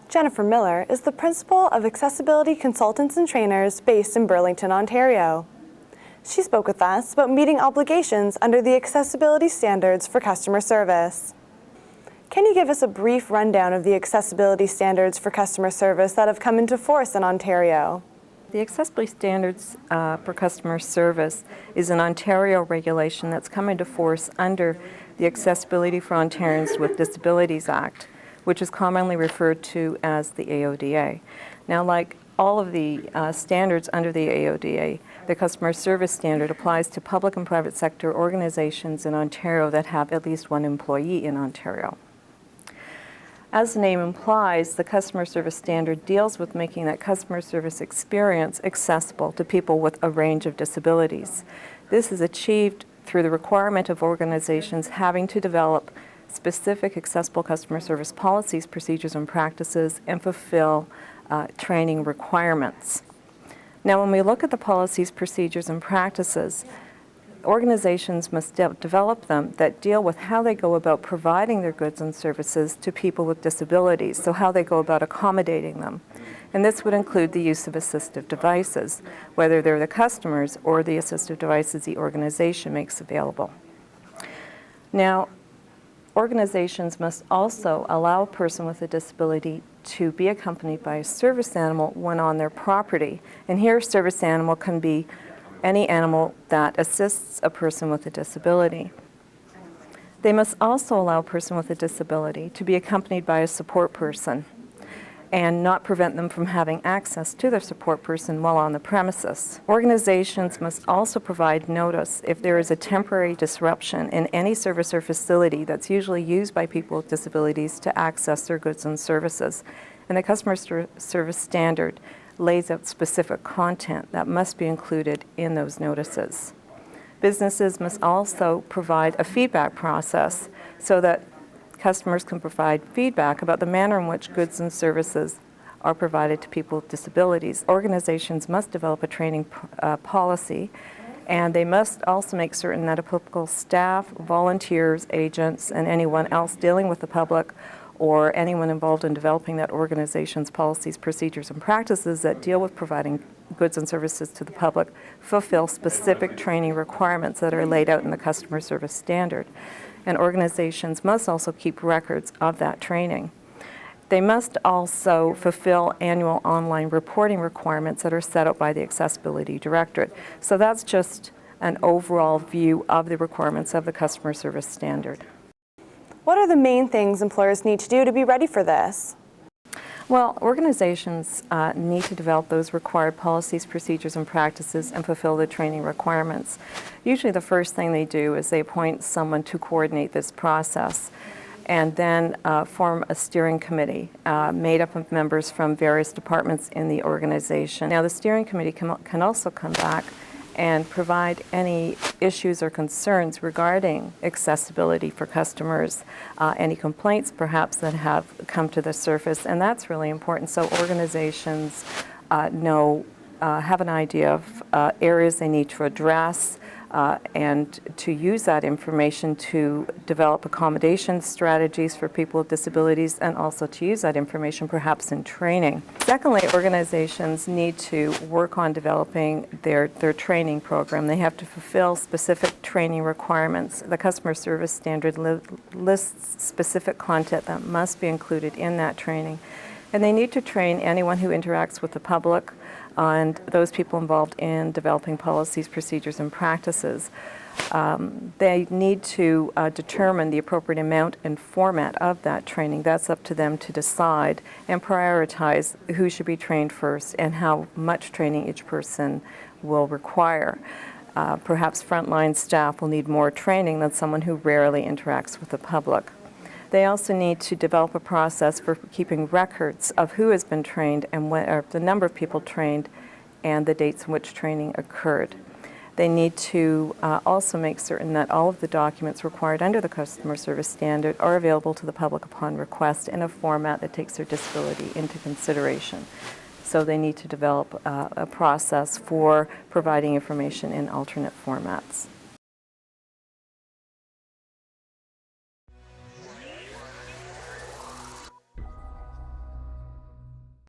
Jennifer Miller is the principal of Accessibility Consultants and Trainers based in Burlington, Ontario. She spoke with us about meeting obligations under the accessibility standards for customer service. Can you give us a brief rundown of the accessibility standards for customer service that have come into force in Ontario? The Accessibility Standards for Customer Service is an Ontario regulation that's come into force under the Accessibility for Ontarians with Disabilities Act, which is commonly referred to as the AODA. Now, like all of the standards under the AODA, the customer service standard applies to public and private sector organizations in Ontario that have at least one employee in Ontario. As the name implies, the customer service standard deals with making that customer service experience accessible to people with a range of disabilities. This is achieved through the requirement of organizations having to develop specific accessible customer service policies, procedures, and practices, and fulfill training requirements. Now, when we look at the policies, procedures, and practices, organizations must develop them that deal with how they go about providing their goods and services to people with disabilities, so how they go about accommodating them. And this would include the use of assistive devices, whether they're the customers or the assistive devices the organization makes available. Now, organizations must also allow a person with a disability to be accompanied by a service animal when on their property. And here, a service animal can be any animal that assists a person with a disability. They must also allow a person with a disability to be accompanied by a support person and not prevent them from having access to their support person while on the premises. Organizations must also provide notice if there is a temporary disruption in any service or facility that's usually used by people with disabilities to access their goods and services. And the customer service standard lays out specific content that must be included in those notices. Businesses must also provide a feedback process so that customers can provide feedback about the manner in which goods and services are provided to people with disabilities. Organizations must develop a training policy, and they must also make certain that applicable staff, volunteers, agents, and anyone else dealing with the public or anyone involved in developing that organization's policies, procedures, and practices that deal with providing goods and services to the public fulfill specific training requirements that are laid out in the customer service standard. And organizations must also keep records of that training. They must also fulfill annual online reporting requirements that are set out by the Accessibility Directorate. So that's just an overall view of the requirements of the customer service standard. What are the main things employers need to do to be ready for this? Well, organizations need to develop those required policies, procedures, and practices and fulfill the training requirements. Usually the first thing they do is they appoint someone to coordinate this process and then form a steering committee made up of members from various departments in the organization. Now, the steering committee can also come back and provide any issues or concerns regarding accessibility for customers, any complaints perhaps that have come to the surface, and that's really important. So organizations have an idea of areas they need to address and to use that information to develop accommodation strategies for people with disabilities, and also to use that information perhaps in training. Secondly, organizations need to work on developing their training program. They have to fulfill specific training requirements. The customer service standard lists specific content that must be included in that training. And they need to train anyone who interacts with the public and those people involved in developing policies, procedures, and practices. They need to determine the appropriate amount and format of that training. That's up to them to decide and prioritize who should be trained first and how much training each person will require. Perhaps frontline staff will need more training than someone who rarely interacts with the public. They also need to develop a process for keeping records of who has been trained and the number of people trained and the dates in which training occurred. They need to also make certain that all of the documents required under the customer service standard are available to the public upon request in a format that takes their disability into consideration. So they need to develop a process for providing information in alternate formats.